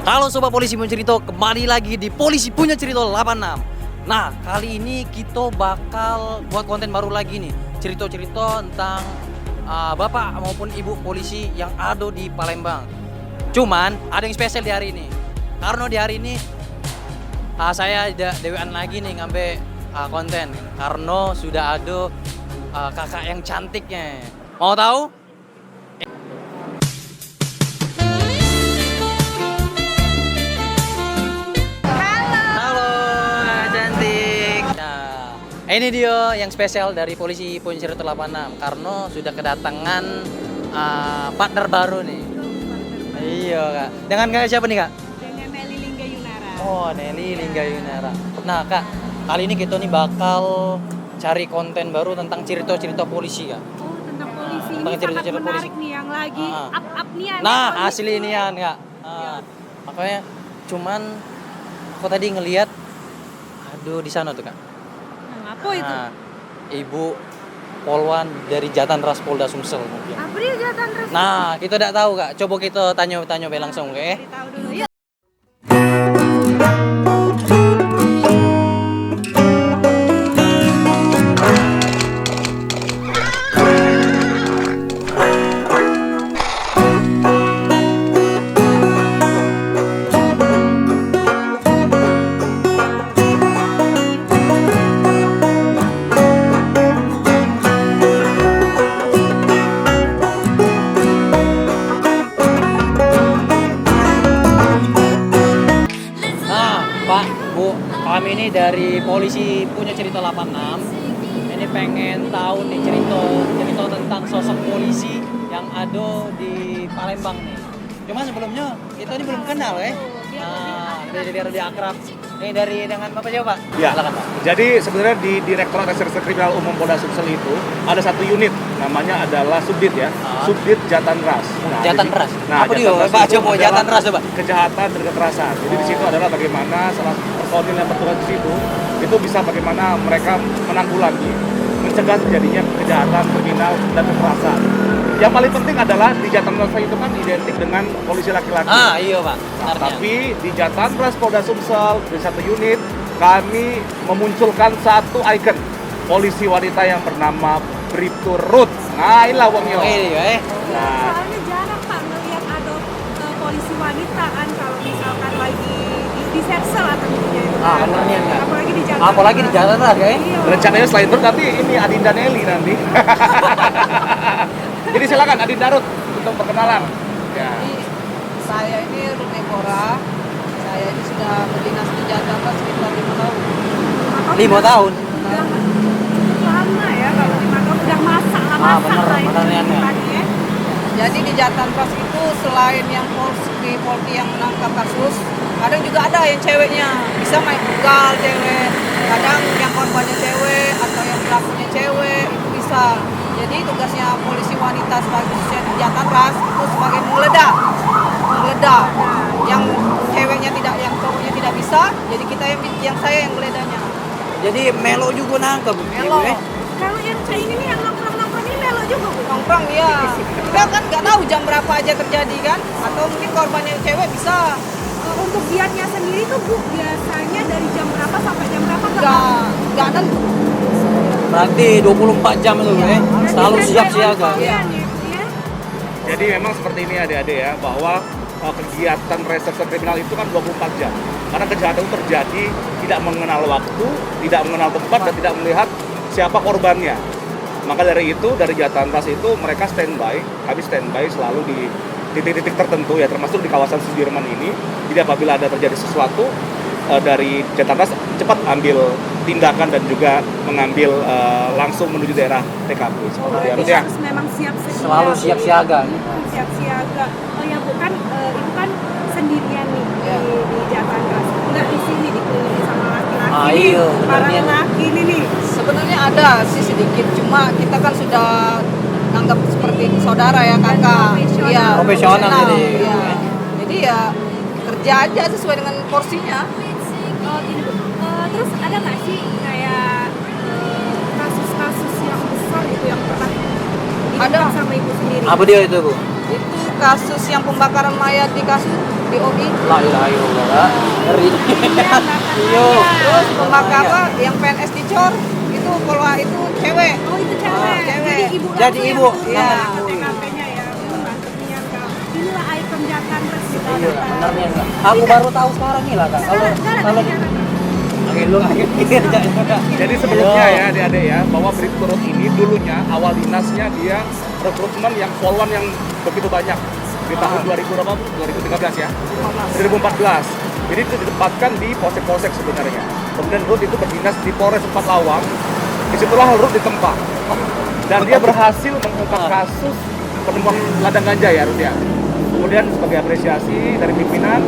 Halo Sobat Polisi Punya Cerita, kembali lagi di Polisi Punya Cerita 86. Nah, kali ini kita bakal buat konten baru lagi nih. Cerita-cerita tentang bapak maupun ibu polisi yang ada di Palembang. Cuman ada yang spesial di hari ini. Karena di hari ini saya dewean lagi nih ngambil konten. Karena sudah ada kakak yang cantiknya. Mau tahu? Ini dia yang spesial dari Polisi Punya Cerita 86 karena sudah kedatangan partner baru nih. Iya kak. Dengan kak siapa nih kak? Dengan Nelly Lingga Yunara. Oh Nelly Lingga Yunara. Nah kak, kali ini kita nih bakal cari konten baru tentang cerita-cerita polisi kak. Oh tentang polisi Tentang ini cerita-cerita sangat menarik polisi. nih yang lagi up nih ya. Nah polisi. asli ini kan kak. Makanya cuman aku tadi ngelihat, aduh di sana tuh kak. Apa itu? Ibu Polwan dari Jatan Ras Polda Sumsel mungkin. Apa dia Jatan Ras? Nah, kita tidak tahu kak. Coba kita tanya langsung, oke? Cari tahu dulu ya. Pak, Bu, kami ini dari Polisi Punya Cerita 86. Ini pengen tahu nih cerita tentang sosok polisi yang ada di Palembang nih. Cuma sebelumnya kita ini belum kenal ya. Biar lebih akrab. Ini dengan Bapak siapa Pak? Ya. Silakan Pak. Jadi sebenarnya di Direktorat Reserse Kriminal Umum Polda Sumsel itu ada satu unit, namanya adalah Subdit ya, Subdit Jatan Ras. Jatan di- Ras? Nah, Apa dia? Ras Pak, itu coba adalah Jatan Ras coba. Kejahatan dan kekerasan. Jadi di situ adalah bagaimana salah personil yang bertugas di situ itu bisa bagaimana mereka menanggulangi, mencegah terjadinya kejahatan, kriminal dan kekerasan. Yang paling penting adalah di Jatan Ras itu kan identik dengan polisi laki-laki. Iya Pak. Nah, tapi di Jatan Ras Polda Sumsel di satu unit kami memunculkan satu ikon polisi wanita yang bernama Bribtu Ruth. Nah, inilah Wong Yo. Iya, Soalnya jarang Pak ngelihat ada polisi wanita kan kalau misalkan lagi di Sersel atau gitu ya. bener nih enggak. Apalagi di Jatan. Apalagi di Jatan Ras ya. Iya. Rencananya selain Ruth nanti ini Adinda Nelly nanti. Jadi silakan Adinda Ruth untuk perkenalan. Ya. Saya ini Ruth Ekora. Saya ini sudah berdinas di Jakarta sekitar 5 tahun. 5 tahun. Udah lama ya kalau 5 tahun udah masak lah bener, lah itu benernya. sebutannya. Jadi di Jatanras itu selain yang polisi yang menangkap kasus, kadang juga ada yang ceweknya bisa main begal cewek. Kadang yang korbannya cewek atau yang pelakunya cewek itu bisa. Jadi tugasnya polisi wanita sebagai khususnya di Jatanras itu sebagai menggeledah. Yang ceweknya tidak, yang cowoknya tidak bisa, jadi kita yang saya yang geledahnya. Jadi Melo juga nangkep. Melo. Kalau yang kayak ini nih yang nongkrong ini melo juga Bu. Nongkrong ya. Kita kan nggak tahu jam berapa aja terjadi kan, atau mungkin korbannya cewek bisa. Untuk giatnya sendiri tuh Bu biasanya dari jam berapa sampai jam berapa? Nggak tentu. Berarti 24 jam itu ya. Selalu siap siaga. Iya. Jadi memang seperti ini adik-adik ya, bahwa kegiatan reserse kriminal itu kan 24 jam. Karena kejahatan itu terjadi tidak mengenal waktu, tidak mengenal tempat, dan tidak melihat siapa korbannya. Maka dari itu, dari Jatan Ras itu mereka standby, kami standby selalu di titik-titik tertentu ya, termasuk di kawasan Sudirman ini. Jadi apabila ada terjadi sesuatu, dari Jatan Ras cepat ambil tindakan dan juga mengambil langsung menuju daerah TKP. Seperti itu ya. Harus memang siap sedia. Selalu siap siaga. Siap siaga. Oh ya Bu kan itu kan sendirian nih di Jatanras. Enggak di sini dikelilingi sama laki-laki nih. Iya, Para benernya. laki ini nih. Sebenarnya ada sih sedikit, cuma kita kan sudah anggap seperti saudara ya kakak. Profesional. Iya, Profesional jadi. Iya. Jadi ya kerja aja sesuai dengan porsinya. Oh gini Bu. Terus ada nggak sih kayak kasus-kasus yang besar gitu yang pernah Ada. diungkap sama Ibu sendiri? Apa dia itu Bu? Itu kasus yang pembakaran mayat di kasus DOI. La ilaha illallah. Ngeri. Iyo. Terus lembaga apa yang PNS Dicor itu kalau itu cewek. Oh itu cewek. Cewek. Jadi ibu Jadi langsung ibu. yang turun Iya. ke TKP-nya ya. Bantu menyangka. Inilah ikon Jakarta kita. Iya, benernya enggak. Aku baru tahu sekarang nih lah, Kak. Kalau Oke, lu akhir Jadi sebelumnya ya adik-adik ya, bahwa Brigturut ini dulunya awal dinasnya dia rekrutmen yang poluan yang begitu banyak di tahun 2013 ya, 2014. Jadi itu ditempatkan di polsek-polsek sebenarnya. Kemudian Ruth itu berdinas di Polres Lawang. Disitulah Ruth ditempa. Dan dia berhasil mengungkap kasus penemuan ladang ganja ya Ruth ya. Kemudian sebagai apresiasi dari pimpinan,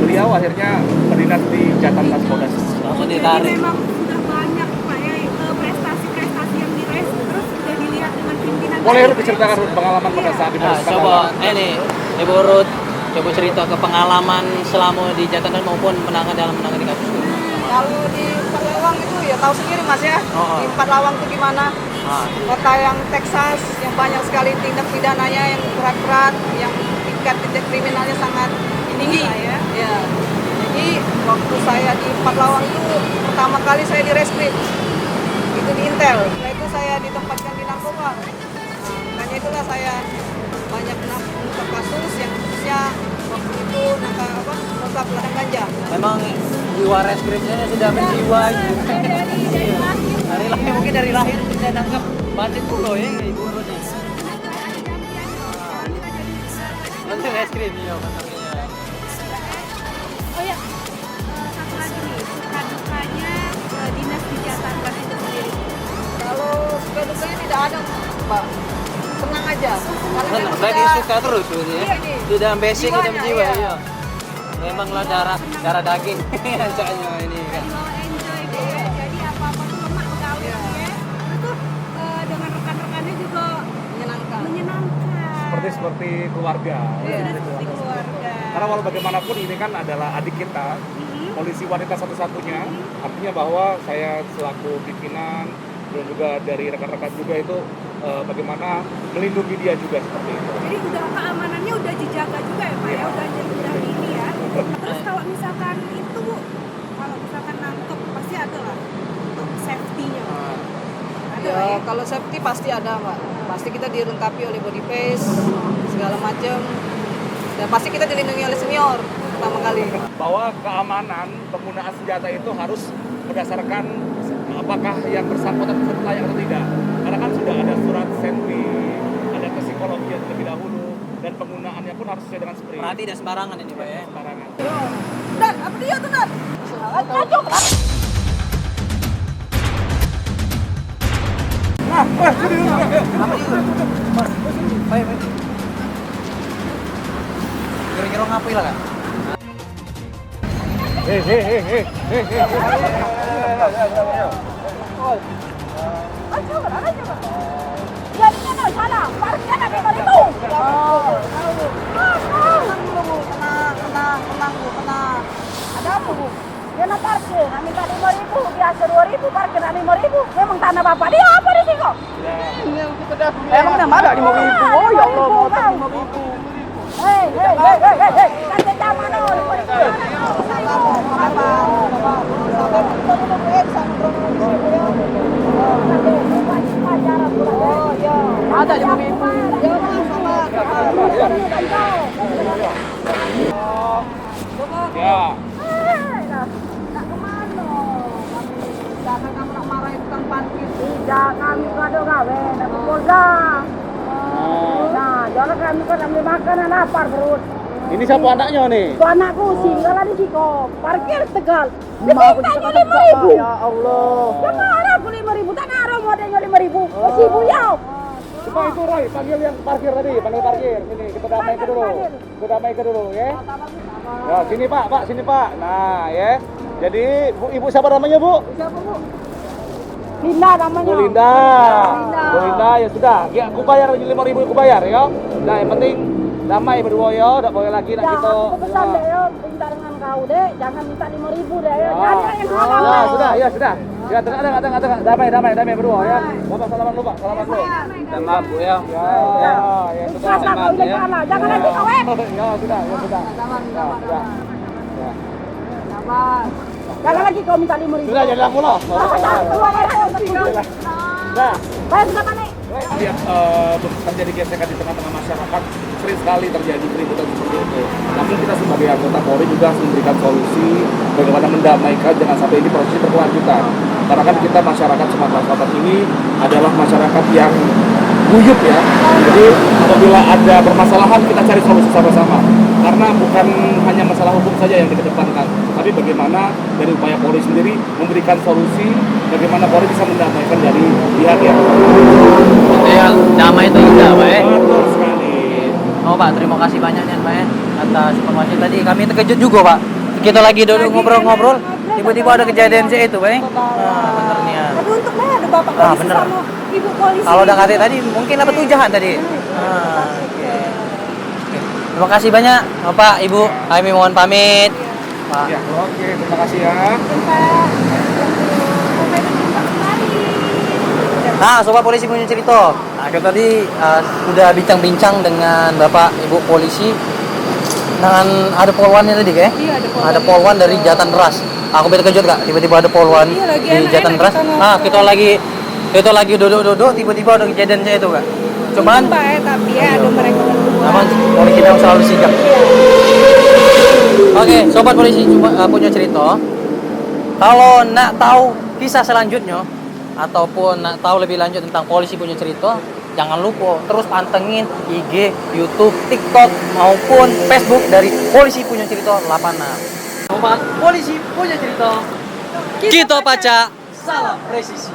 beliau akhirnya berdinas di Jatanras Polda. langsung Jadi ditarik. memang sudah banyak Pak ya prestasi-prestasi yang diraih terus sudah dilihat dengan pimpinan. Boleh Ruth diceritakan Ruth pengalaman pada saat di Nah, Polres coba ini Ibu Ruth coba cerita ke pengalaman selama di Jatan maupun dalam menangani kasus ini. Kalau di Empat Lawang itu ya tahu sendiri Mas ya. Oh. Di Empat Lawang itu gimana? Ah, Kota yang Texas, yang banyak sekali tindak pidananya yang berat-berat, yang tingkat kriminalnya sangat tinggi. Ya. Ya. Jadi waktu saya di Empat Lawang itu pertama kali saya di reskrim, itu di Intel. Setelah itu saya ditempatkan di narkoba. Nah, makanya itulah saya banyak mengungkap kasus yang khususnya waktu itu mengungkap ladang ganja. memang jiwa reskrimnya sudah menjiwai. Dari lahir mungkin dari lahir sudah nangkap bandit dulu ya Ibu Ruth nih. Nanti reskrim ya benarnya. Oh ya, satu lagi nih, suka dukanya dinas di Jakarta itu sendiri. Kalau suka dukanya tidak ada, Mbak. Senang aja. Karena memang Berarti sudah- suka terus gitu ya. Iya, nih. Sudah basic Jiwanya, udah jiwa iya. ya. Memanglah darah daging soalnya ini kan. Kalau enjoy gitu ya, jadi apa-apa tuh lemak gawe ya. Itu dengan rekan-rekannya juga menyenangkan. menyenangkan. seperti keluarga. Iya. Sudah seperti keluarga. Karena walau bagaimanapun ini kan adalah adik kita, polisi wanita satu-satunya. Artinya bahwa saya selaku pimpinan dan juga dari rekan-rekan juga itu bagaimana melindungi dia juga seperti itu. Jadi udah keamanannya udah dijaga juga ya Pak ya, udah ini ya. Terus kalau misalkan itu Bu, kalau misalkan nangkep pasti ada lah untuk safety-nya. Ada Ya, lah ya. kalau safety pasti ada, Mbak. Pasti kita dilengkapi oleh body paste, segala macam. Dan pasti kita dilindungi oleh senior pertama kali. Bahwa keamanan penggunaan senjata itu harus berdasarkan apakah yang bersangkutan itu layak atau tidak. Karena kan sudah ada surat sentri, ada psikologi terlebih dahulu, dan penggunaannya pun harus sesuai dengan sprint. Berarti tidak sembarangan ini Pak ya. Sembarangan. Dan apa dia tuh, Dan? Baik. Kira-kira ngapain lah Kak? Tenang. Ada apa Bu? Dia nak parkir, nak minta 5.000, biasa 2.000, parkir nak 5.000. Memang tanah bapak dia apa di sini kok? Emang nama ada 5.000? Oh ya Allah, mau 5.000. Hei, kan kita mana 5.000? Ada 5.000. Ya. Nak kemana? Jangan kamu nak marahin tukang parkir. Tidak, kami kan ada gawe, nak ke Polda. Nah, jangan kami kan nak beli makanan lapar perut. Ini siapa anaknya nih? Itu anakku singgah di siko, parkir Tegal. Dimintanya 5.000. Ya Allah. Ya mana aku 5.000, tak ada modelnya 5.000. Masih buyau. Coba itu Roy, panggil yang parkir tadi, panggil parkir. Sini, kita damai ke dulu. Kita damai ke dulu, ya. Ya, sini Pak, sini Pak. Nah, ya. Jadi, Ibu siapa namanya, Bu? Linda namanya. Bu Linda. Bu Linda, ya sudah. Ya, aku bayar 5.000 aku bayar, ya. Nah, yang penting damai berdua ya, enggak boleh lagi nak Jangan kita. aku pesan deh, yo. Minta dengan kau deh, jangan minta 5.000 deh, yo. Ya. Jangan yang halal. Ya, sudah, ya sudah. Ya, tengah. Damai berdua ya. Bapak salaman dulu, Pak. Salaman dulu. Dan maaf Bu ya. Ya, sudah. Ikhlas lah kau ilegal lah. Jangan nanti kau Ya, sudah. Jangan lagi kau minta 5.000. Sudah, jangan pula. Nah, Bayar sudah panik. setiap terjadi gesekan di tengah-tengah masyarakat, sering sekali terjadi keributan seperti itu. Namun kita sebagai anggota Polri juga harus memberikan solusi bagaimana mendamaikan, jangan sampai ini proses berkelanjutan. Karena kan kita masyarakat Sumatera Selatan ini adalah masyarakat yang guyup ya. Jadi apabila ada permasalahan kita cari solusi sama-sama. Karena bukan hanya masalah hukum saja yang dikedepankan, tapi bagaimana dari upaya Polri sendiri memberikan solusi, bagaimana Polri bisa mendamaikan dari pihak yang Itu yang damai itu indah Pak ya. betul sekali. Oh Pak, terima kasih banyak nih Pak ya atas informasi tadi. Kami terkejut juga Pak. Kita lagi duduk ngobrol-ngobrol, tiba-tiba ada kejadian sih itu Pak ya. Nah, bener nih ya. Tapi untungnya ada bapak Ah, polisi bener. sama ibu polisi. Kalau udah kata tadi mungkin dapat tujahan tadi. Oke. Terima kasih banyak Bapak, Ibu. Kami mohon pamit. Pak. Ya, oke, terima kasih ya. Nah, sobat polisi punya cerita. Nah, kita tadi sudah bincang-bincang dengan Bapak Ibu polisi dengan ada polwannya tadi kayak? Iya, Ada polwan dari Jatan Ras. Aku terkejut Kak, tiba-tiba ada polwan Iya, lagi di enak-enak Jatan kita Ras. ngobrol. Nah, kita lagi duduk-duduk tiba-tiba ada kejadian saya itu Kak. Cuman Tapi ya ada mereka berdua. namun polisi memang selalu sigap. Oke, sobat polisi punya cerita. Kalau nak tahu kisah selanjutnya ataupun nak tahu lebih lanjut tentang polisi punya cerita, jangan lupa terus pantengin IG, YouTube, TikTok maupun Facebook dari Polisi Punya Cerita 86. Sobat polisi punya cerita. Kita baca salam presisi.